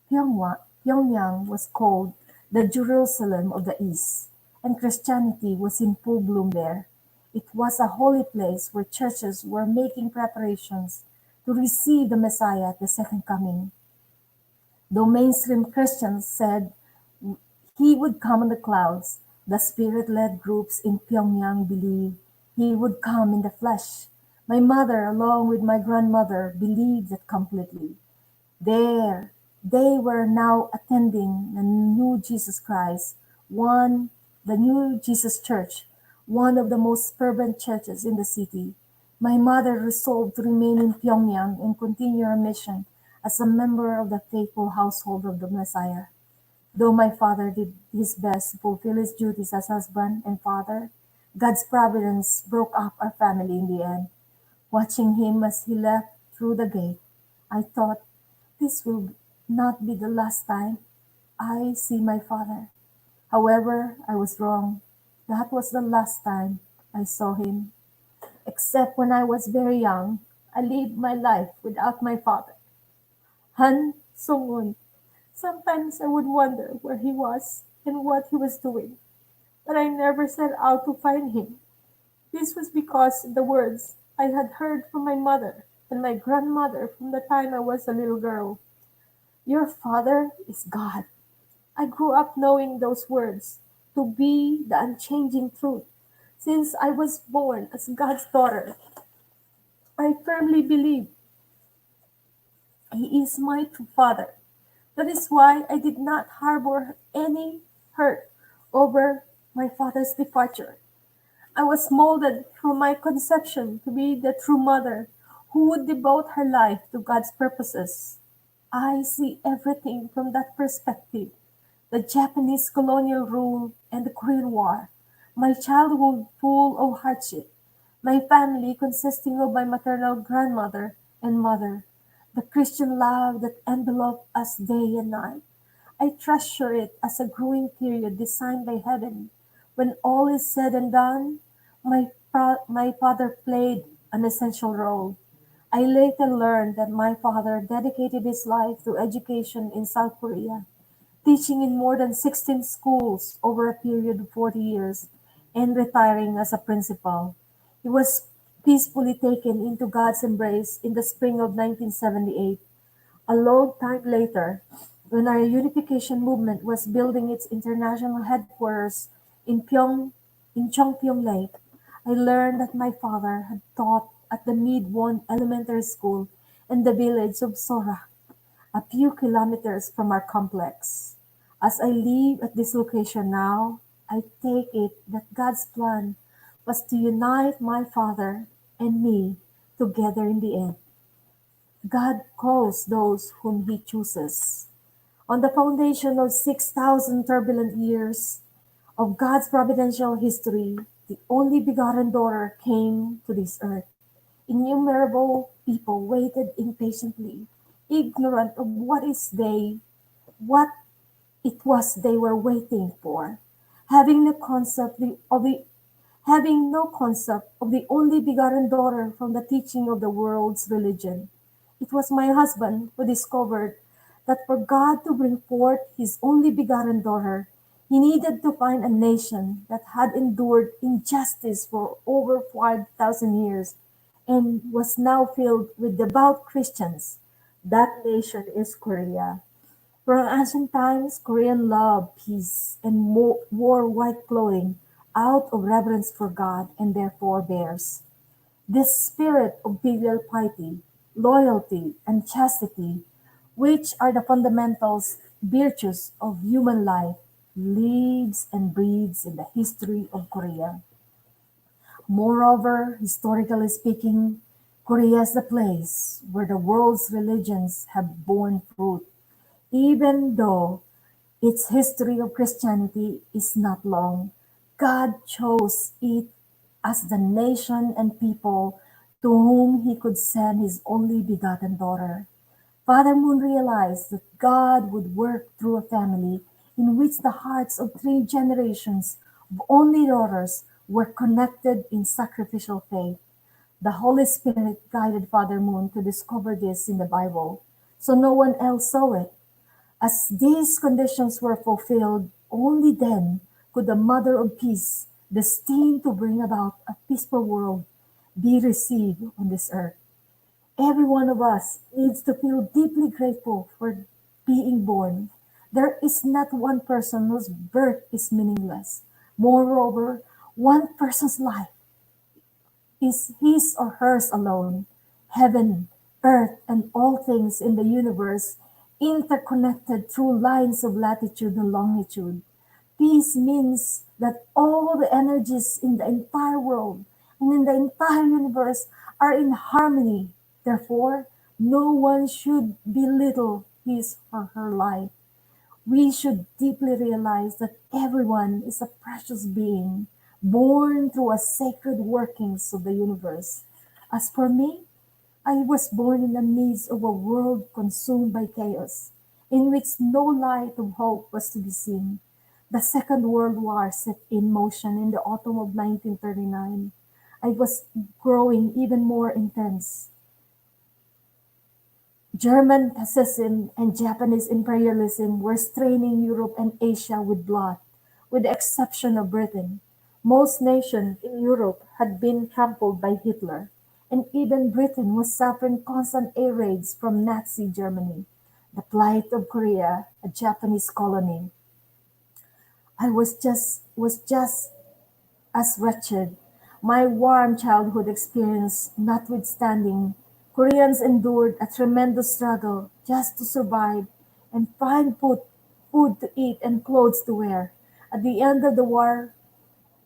Pyongyang was called the Jerusalem of the East, and Christianity was in full bloom there. It was a holy place where churches were making preparations to receive the Messiah at the second coming. Though mainstream Christians said he would come on the clouds, the spirit-led groups in Pyongyang believed he would come in the flesh. My mother, along with my grandmother, believed that completely. There, they were now attending the New Jesus Church, one of the most fervent churches in the city. My mother resolved to remain in Pyongyang and continue her mission as a member of the faithful household of the Messiah. Though my father did his best to fulfill his duties as husband and father, God's providence broke up our family in the end. Watching him as he left through the gate, I thought, this will not be the last time I see my father. However, I was wrong. That was the last time I saw him. except when I was very young. I lived my life without my father, Han Sung-un. Sometimes I would wonder where he was and what he was doing, but I never set out to find him. This was because the words I had heard from my mother and my grandmother from the time I was a little girl. Your father is God. I grew up knowing those words to be the unchanging truth. Since I was born as God's daughter, I firmly believe He is my true father. That is why I did not harbor any hurt over my father's departure. I was molded from my conception to be the true mother who would devote her life to God's purposes. I see everything from that perspective: the Japanese colonial rule and the Korean War, my childhood full of hardship, my family consisting of my maternal grandmother and mother, the Christian love that enveloped us day and night. I treasure it as a growing period designed by heaven. When all is said and done, my father played an essential role. I later learned that my father dedicated his life to education in South Korea, teaching in more than 16 schools over a period of 40 years, and retiring as a principal. He was peacefully taken into God's embrace in the spring of 1978. A long time later, when our unification movement was building its international headquarters in Chongpyong Lake, I learned that my father had taught at the Mid-Won Elementary School in the village of Sora, a few kilometers from our complex. As I live at this location now, I take it that God's plan was to unite my father and me together in the end. God calls those whom He chooses. On the foundation of 6,000 turbulent years of God's providential history, the only begotten daughter came to this earth. Innumerable people waited impatiently, ignorant of what it was they were waiting for, having no concept of the having no concept of the only begotten daughter from the teaching of the world's religion. It was my husband who discovered that for God to bring forth his only begotten daughter, he needed to find a nation that had endured injustice for over 5,000 years and was now filled with devout Christians. That nation is Korea. From ancient times, Koreans loved peace and wore white clothing out of reverence for God and their forebears. This spirit of filial piety, loyalty, and chastity, which are the fundamentals virtues of human life, lives and breathes in the history of Korea. Moreover, historically speaking, Korea is the place where the world's religions have borne fruit, even though its history of Christianity is not long. God chose it as the nation and people to whom he could send his only begotten daughter. Father Moon realized that God would work through a family in which the hearts of three generations of only daughters were connected in sacrificial faith. The Holy Spirit guided Father Moon to discover this in the Bible, so no one else saw it. As these conditions were fulfilled, only then could the Mother of Peace, destined to bring about a peaceful world, be received on this earth. Every one of us needs to feel deeply grateful for being born. There is not one person whose birth is meaningless. Moreover, one person's life is his or hers alone. Heaven, earth, and all things in the universe interconnected through lines of latitude and longitude. Peace means that all the energies in the entire world and in the entire universe are in harmony. Therefore, no one should belittle his or her life. We should deeply realize that everyone is a precious being, born through a sacred workings of the universe. As for me, I was born in the midst of a world consumed by chaos, in which no light of hope was to be seen. The Second World War set in motion in the autumn of 1939. I was growing even more intense. German fascism and Japanese imperialism were straining Europe and Asia with blood, with the exception of Britain. Most nations in Europe had been trampled by Hitler, and even Britain was suffering constant air raids from Nazi Germany. The plight of Korea, a Japanese colony, I was just as wretched. My warm childhood experience notwithstanding, Koreans endured a tremendous struggle just to survive and find food to eat and clothes to wear. At the end of the war,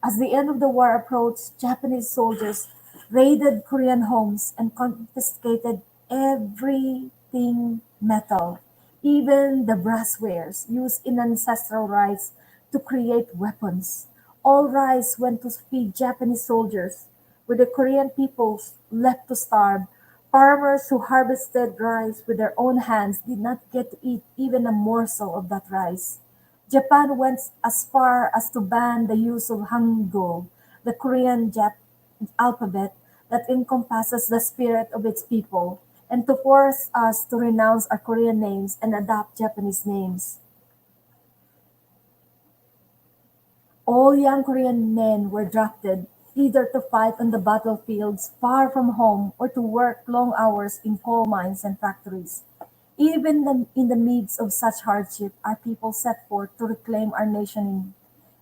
as the end of the war approached, Japanese soldiers raided Korean homes and confiscated everything metal, even the brasswares used in ancestral rites to create weapons. All rice went to feed Japanese soldiers, with the Korean peoples left to starve. Farmers who harvested rice with their own hands did not get to eat even a morsel of that rice. Japan went as far as to ban the use of Hangul, the Korean alphabet that encompasses the spirit of its people, and to force us to renounce our Korean names and adopt Japanese names. All young Korean men were drafted, either to fight on the battlefields far from home or to work long hours in coal mines and factories. Even in the midst of such hardship, our people set forth to reclaim our nation.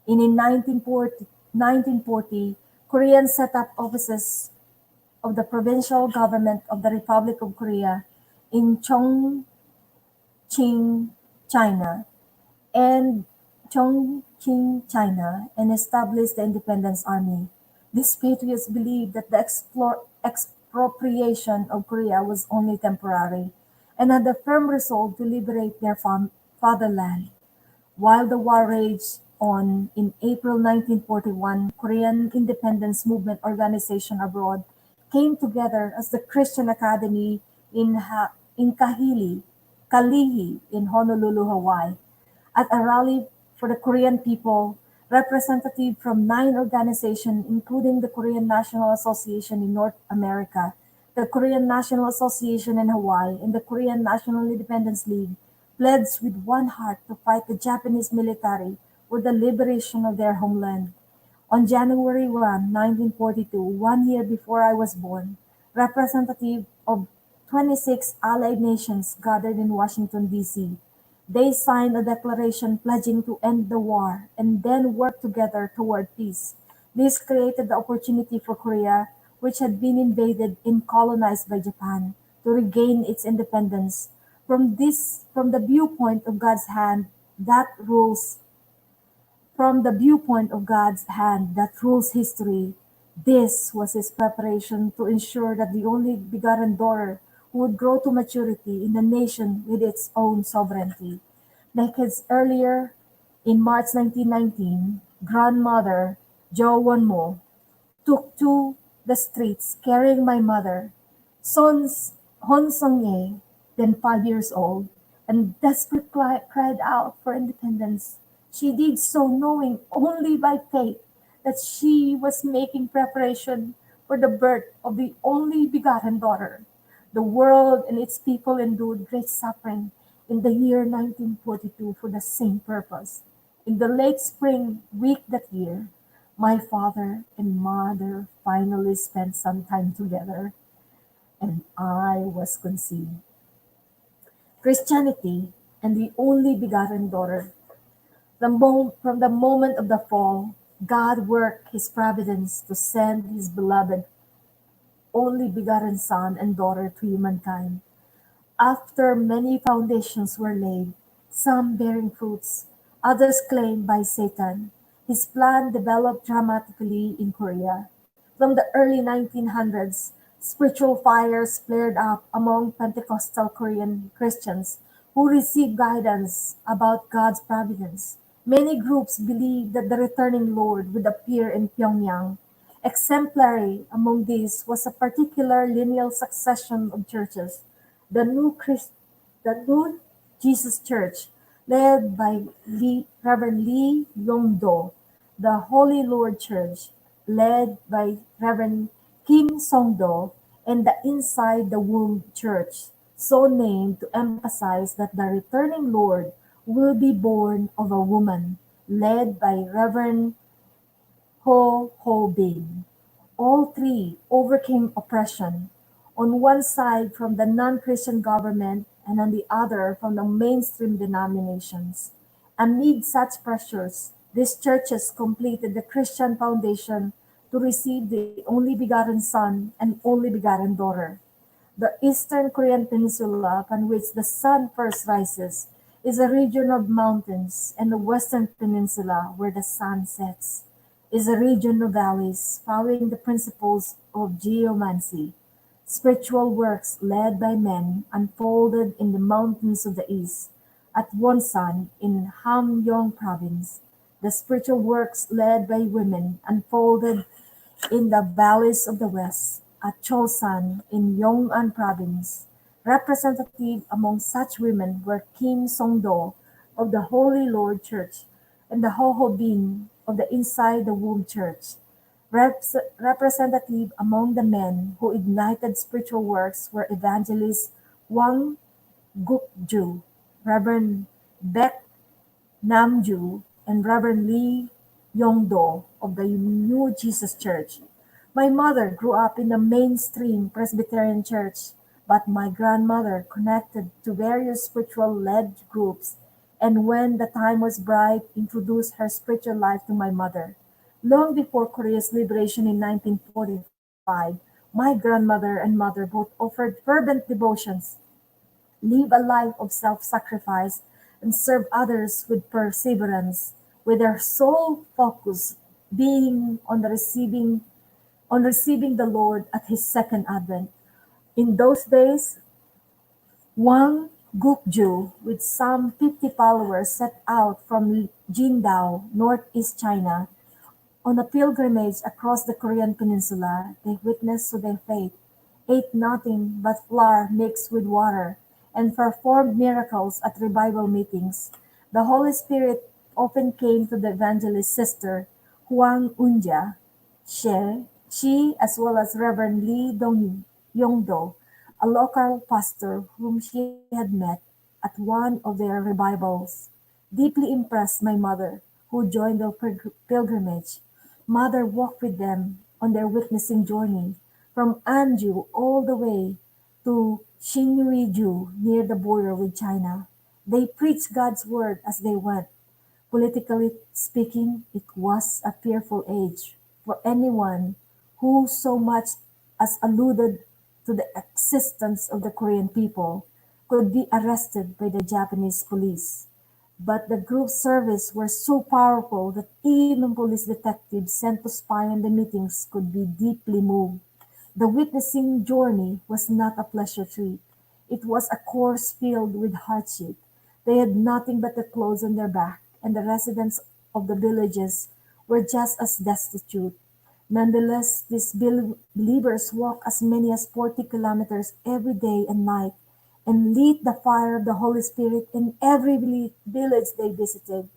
In 1940, Koreans set up offices of the provincial government of the Republic of Korea in Chongqing, China, and and established the Independence Army. These patriots believed that the expropriation of Korea was only temporary, and had a firm resolve to liberate their fatherland. While the war raged on, in April 1941, Korean independence movement organization abroad came together as the Christian Academy in Kalihi in Honolulu, Hawaii. At a rally for the Korean people, representatives from 9 organizations, including the Korean National Association in North America, the Korean National Association in Hawaii, and the Korean National Independence League, pledged with one heart to fight the Japanese military for the liberation of their homeland. On January 1, 1942, 1 year before I was born, representatives of 26 allied nations gathered in Washington, D.C. They signed a declaration pledging to end the war and then work together toward peace. This created the opportunity for Korea, which had been invaded and colonized by Japan, to regain its independence. From the viewpoint of God's hand that rules from the viewpoint of God's hand that rules history, this was his preparation to ensure that the only begotten daughter would grow to maturity in a nation with its own sovereignty. Decades earlier, in March 1919, grandmother Jo Won-mo took to the streets carrying my mother, Hon Sung-ye, then 5 years old, and desperately cried out for independence. She did so knowing only by faith that she was making preparation for the birth of the only begotten daughter. The world and its people endured great suffering in the year 1942 for the same purpose. In the late spring week that year, my father and mother finally spent some time together, and I was conceived. Christianity and the only begotten daughter. From the moment of the fall, God worked his providence to send his beloved only begotten son and daughter to humankind. After many foundations were laid, some bearing fruits, others claimed by Satan, his plan developed dramatically in Korea. From the early 1900s, spiritual fires flared up among Pentecostal Korean Christians who received guidance about God's providence. Many groups believed that the returning Lord would appear in Pyongyang. Exemplary among these was a particular lineal succession of churches, the the New Jesus Church, led by Reverend Lee Yong-do, the Holy Lord Church, led by Reverend Kim Song-do, and the Inside the Womb Church, so named to emphasize that the returning Lord will be born of a woman, led by Reverend Ho Ho Bin. All three overcame oppression, on one side from the non-Christian government and on the other from the mainstream denominations. Amid such pressures, these churches completed the Christian foundation to receive the only begotten Son and only begotten daughter. The eastern Korean peninsula, upon which the sun first rises, is a region of mountains, and the western peninsula, where the sun sets, is a region of valleys, following the principles of geomancy. Spiritual works led by men unfolded in the mountains of the east. At Wonsan in Hamgyong province, the spiritual works led by women unfolded in the valleys of the west, at Chosan in Yong'an province. Representative among such women were Kim Song-do of the Holy Lord Church and the Ho Ho Bin of the Inside the Womb Church. Representative among the men who ignited spiritual works were evangelists Wang Gukju, Reverend Baek Namju, and Reverend Lee Yong-do of the New Jesus Church. My mother grew up in the mainstream Presbyterian Church, but my grandmother connected to various spiritual-led groups, and when the time was right, introduced her spiritual life to my mother. Long before Korea's liberation in 1945, my grandmother and mother both offered fervent devotions, live a life of self-sacrifice, and serve others with perseverance, with their sole focus being on receiving the Lord at his second advent. In those days, Wang Gukju, with some 50 followers, set out from Jingdao, northeast China, on a pilgrimage across the Korean peninsula. They witnessed to their faith, ate nothing but flour mixed with water, and performed miracles at revival meetings. The Holy Spirit often came to the evangelist's sister, Huang Unja. She, as well as Reverend Lee Yongdo, a local pastor whom she had met at one of their revivals, deeply impressed my mother, who joined the pilgrimage. Mother walked with them on their witnessing journey from Anju all the way to Xinhuiju near the border with China. They preached God's word as they went. Politically speaking, it was a fearful age for anyone who so much as alluded to the existence of the Korean people could be arrested by the Japanese police. But the group service were so powerful that even police detectives sent to spy on the meetings could be deeply moved. The witnessing journey was not a pleasure trip. It was a course filled with hardship. They had nothing but the clothes on their back, and the residents of the villages were just as destitute. Nonetheless, these believers walked as many as 40 kilometers every day and night, and lit the fire of the Holy Spirit in every village they visited.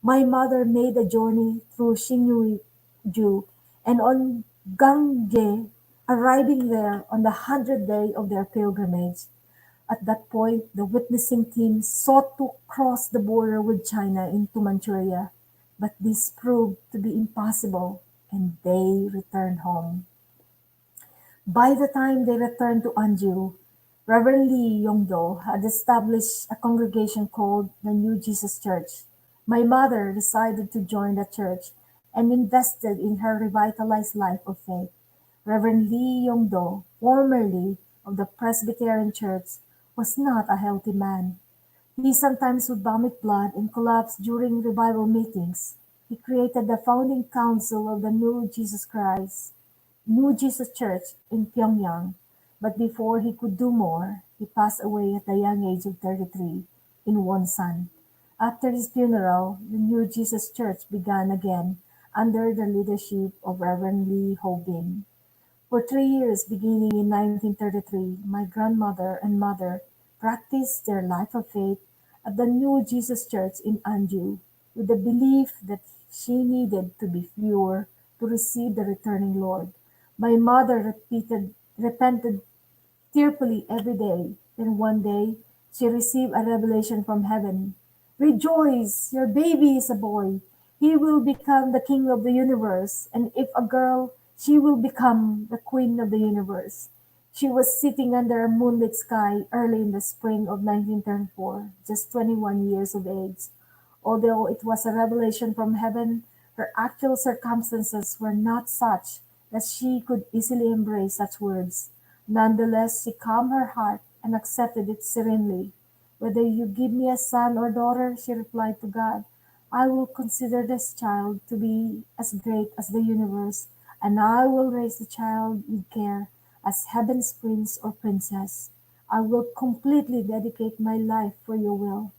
My mother made a journey through Xinyu and on Gangge, arriving there on the 100th day of their pilgrimage. At that point, the witnessing team sought to cross the border with China into Manchuria, but this proved to be impossible, and they returned home. By the time they returned to Anju, Reverend Lee Yongdo had established a congregation called the New Jesus Church. My mother decided to join the church and invested in her revitalized life of faith. Reverend Lee Yongdo, formerly of the Presbyterian Church, was not a healthy man. He sometimes would vomit blood and collapse during revival meetings. He created the founding council of the New Jesus Church in Pyongyang, but before he could do more, he passed away at the young age of 33 in Wonsan. After his funeral, the New Jesus Church began again under the leadership of Reverend Lee Hobin. For 3 years, beginning in 1933, my grandmother and mother practiced their life of faith at the New Jesus Church in Anju, with the belief that she needed to be pure to receive the returning Lord. My mother repented tearfully every day. Then one day she received a revelation from heaven. Rejoice, your baby is a boy. He will become the king of the universe, and if a girl, she will become the queen of the universe. She was sitting under a moonlit sky early in the spring of 1934, just 21 years of age. Although it was a revelation from heaven, her actual circumstances were not such that she could easily embrace such words. Nonetheless, she calmed her heart and accepted it serenely. "Whether you give me a son or daughter," she replied to God, "I will consider this child to be as great as the universe, and I will raise the child with care as heaven's prince or princess. I will completely dedicate my life for your will."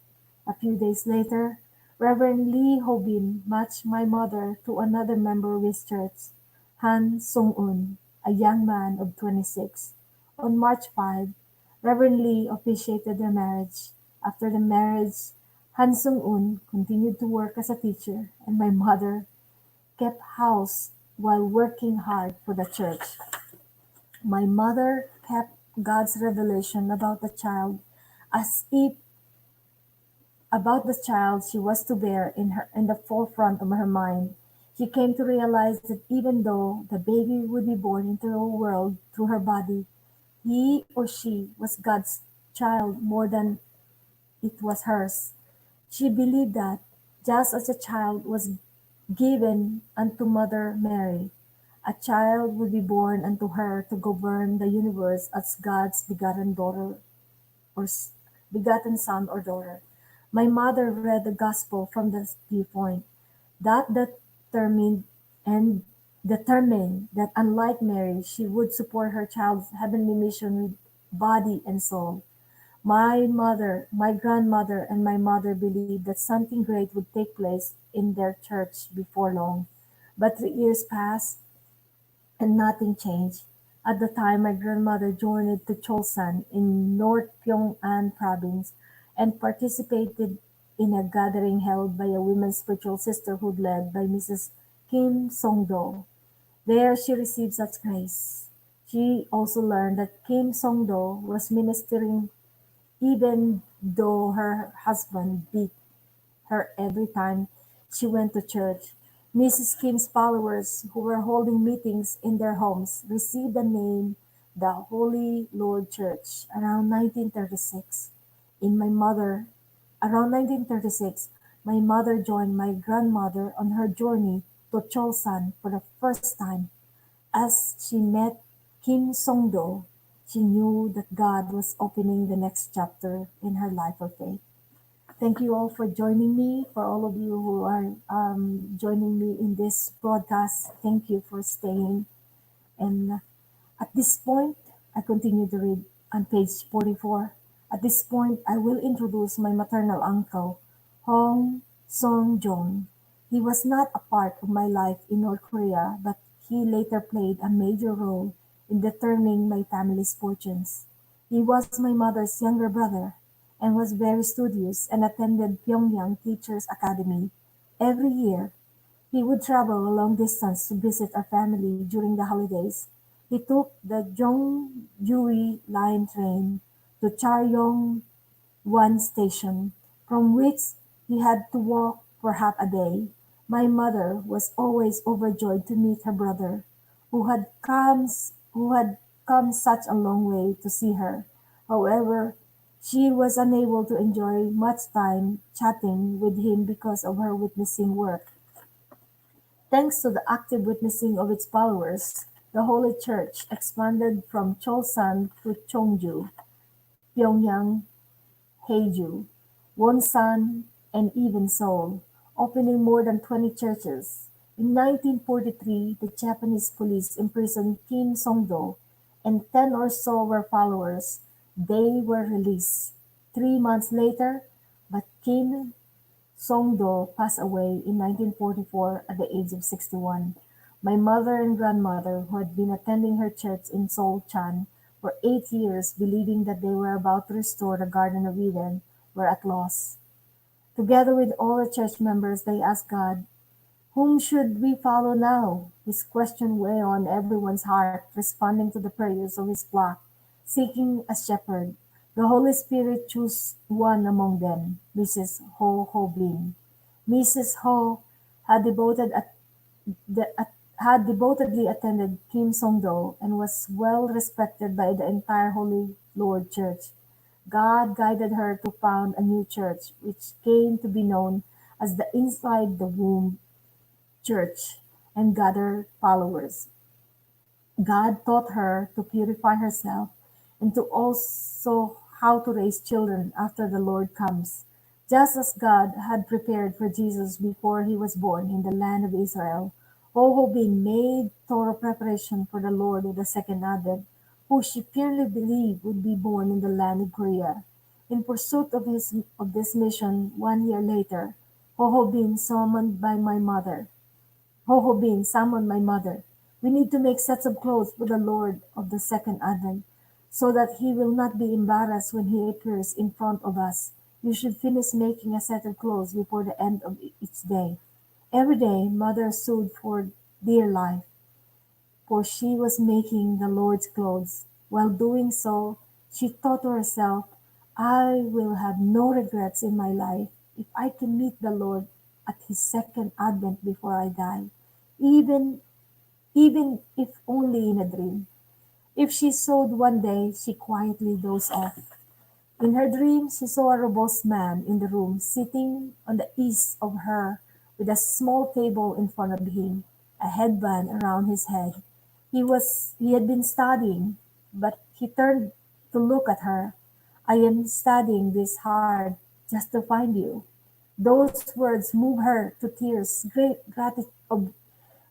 A few days later, Reverend Lee Hobin matched my mother to another member of his church, Han Sung-un, a young man of 26. On March 5, Reverend Lee officiated their marriage. After the marriage, Han Sung-un continued to work as a teacher, and my mother kept house while working hard for the church. My mother kept God's revelation as if about the child she was to bear in the forefront of her mind. She came to realize that even though the baby would be born into the world through her body, he or she was God's child more than it was hers. She believed that, just as a child was given unto Mother Mary, a child would be born unto her to govern the universe as God's or begotten son or daughter. My mother read the gospel from this viewpoint. That determined and determined that, unlike Mary, she would support her child's heavenly mission with body and soul. My grandmother, and my mother believed that something great would take place in their church before long. But 3 years passed and nothing changed. At the time, my grandmother journeyed to Cholsan in North Pyongan province and participated in a gathering held by a women's spiritual sisterhood led by Mrs. Kim Song-do. There she received such grace. She also learned that Kim Song-do was ministering even though her husband beat her every time she went to church. Mrs. Kim's followers, who were holding meetings in their homes, received the name the Holy Lord Church around 1936. In my mother, Around 1936, my mother joined my grandmother on her journey to Cholsan for the first time. As she met Kim Song-do, she knew that God was opening the next chapter in her life of faith. Thank you all for joining me. For all of you who are joining me in this broadcast, thank you for staying. And at this point, I continue to read on page 44. At this point, I will introduce my maternal uncle, Hong Song-jong. He was not a part of my life in North Korea, but he later played a major role in determining my family's fortunes. He was my mother's younger brother and was very studious and attended Pyongyang Teachers Academy. Every year, he would travel a long distance to visit our family during the holidays. He took the Jongjui Line train to Charyong-wan Station, from which he had to walk for half a day. My mother was always overjoyed to meet her brother, who had come such a long way to see her. However, she was unable to enjoy much time chatting with him because of her witnessing work. Thanks to the active witnessing of its followers, the Holy Church expanded from Chosun to Cheongju, Pyongyang, Haeju, Wonsan, and even Seoul, opening more than 20 churches. In 1943, the Japanese police imprisoned Kim Song-do, and 10 or so were followers. They were released 3 months later, but Kim Song-do passed away in 1944 at the age of 61. My mother and grandmother, who had been attending her church in Seoul-chan for 8 years, believing that they were about to restore the Garden of Eden, were at loss. Together with all the church members, they asked God, Whom should we follow now? His question weighed on everyone's heart, responding to the prayers of his flock, seeking a shepherd. The Holy Spirit chose one among them, Mrs. Ho Ho Bin. Mrs. Ho had had devotedly attended Kim Song-do and was well respected by the entire Holy Lord Church. God guided her to found a new church, which came to be known as the Inside the Womb Church, and gather followers. God taught her to purify herself and to also how to raise children after the Lord comes. Just as God had prepared for Jesus before he was born in the land of Israel, Rehoboam made thorough preparation for the Lord of the second advent, who she firmly believed would be born in the land of Korea. In pursuit of this mission, 1 year later, Rehoboam summoned by my mother Rehoboam summoned my mother. We need to make sets of clothes for the Lord of the second advent, so that he will not be embarrassed when he appears in front of us. You should finish making a set of clothes before the end of each day. Every day, mother sewed for dear life, for she was making the Lord's clothes. While doing so, she thought to herself, I will have no regrets in my life if I can meet the Lord at his second advent before I die, even even if only in a dream. If she sewed one day, she quietly dozed off. In her dream, she saw a robust man in the room, sitting on the east of her, with a small table in front of him, a headband around his head. He had been studying, but he turned to look at her. I am studying this hard just to find you. Those words moved her to tears,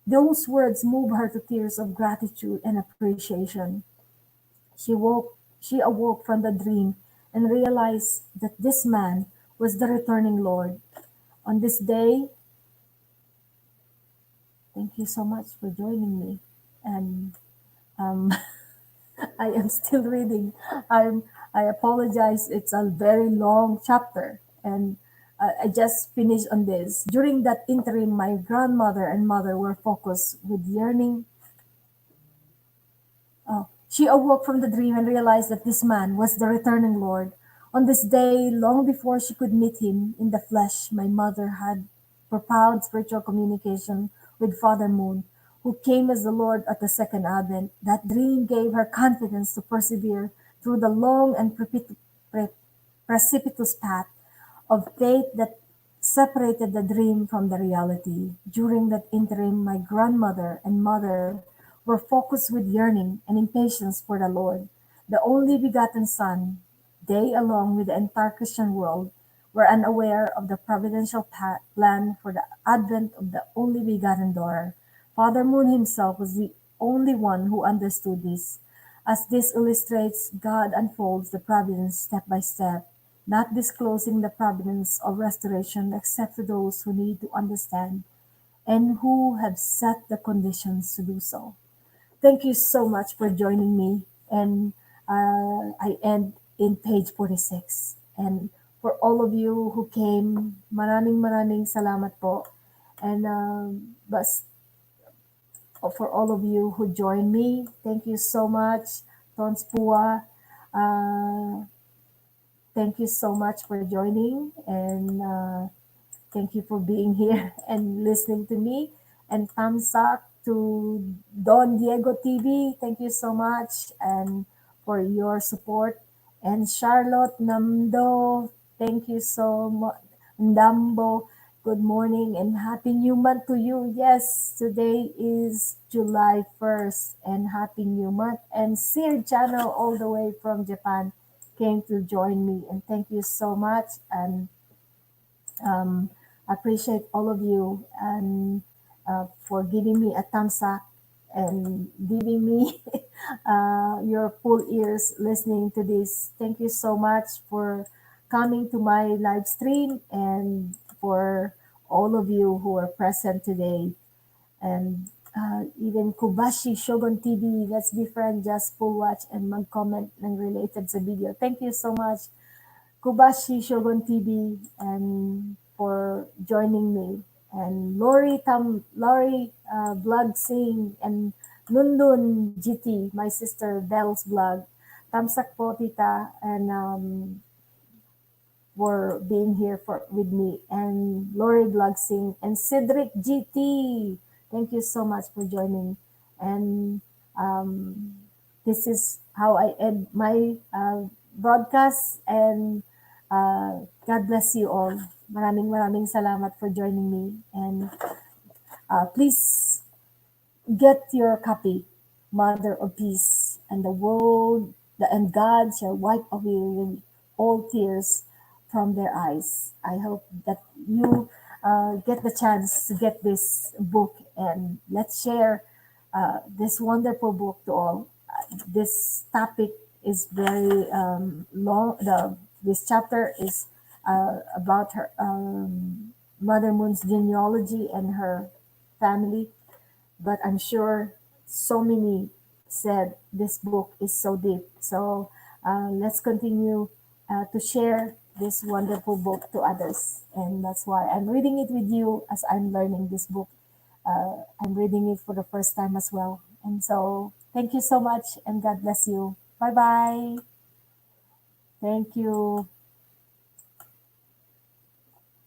those words moved her to tears of gratitude and appreciation. She awoke from the dream and realized that this man was the returning Lord. On this day, thank you so much for joining me. And um, I am still reading. I apologize. It's a very long chapter, and I just finished on this. During that interim, my grandmother and mother were focused with yearning. She awoke from the dream and realized that this man was the returning Lord. On this day, long before she could meet him in the flesh, my mother had profound spiritual communication with Father Moon, who came as the Lord at the second advent. That dream gave her confidence to persevere through the long and precipitous path of faith that separated the dream from the reality. During that interim, my grandmother and mother were focused with yearning and impatience for the Lord, the only begotten Son. They, along with the entire Christian world, were unaware of the providential plan for the advent of the only begotten daughter. Father Moon himself was the only one who understood this. As this illustrates, God unfolds the providence step by step, not disclosing the providence of restoration except to those who need to understand and who have set the conditions to do so. Thank you so much for joining me. And I end in page 46. And for all of you who came, maraming salamat po. And for all of you who joined me, thank you so much. Tons Pua, uh, thank you so much for joining. And thank you for being here and listening to me. And thumbs up to Don Diego TV. Thank you so much and for your support. And Charlotte Namdo, thank you so much. Ndambo, good morning and happy new month to you. Yes, today is July 1st and happy new month. And Sir Channel all the way from Japan came to join me. And thank you so much. And um, appreciate all of you and for giving me a thumbs up and giving me your full ears listening to this. Thank you so much for coming to my live stream and for all of you who are present today. And even Kubashi Shogun TV, let's be friends, just full watch and mag-comment ng related sa video. Thank you so much. Kubashi Shogun TV and for joining me. and Lori Blog Sing, and Nundun GT, my sister Belle's blog. Tamsak po tita, and for being here for with me, and Lori Blogsing and Cedric GT. Thank you so much for joining. And this is how I end my broadcast. And God bless you all. Maraming salamat for joining me. And please get your copy, Mother of Peace, and the world, and God shall wipe away all tears from their eyes. I hope that you get the chance to get this book, and let's share this wonderful book to all. This topic is very long. This chapter is about her Mother Moon's genealogy and her family, but I'm sure so many said this book is so deep. So let's continue to share this wonderful book to others. And that's why I'm reading it with you as I'm learning this book. I'm reading it for the first time as well. And so thank you so much, and God bless you. Bye bye. Thank you.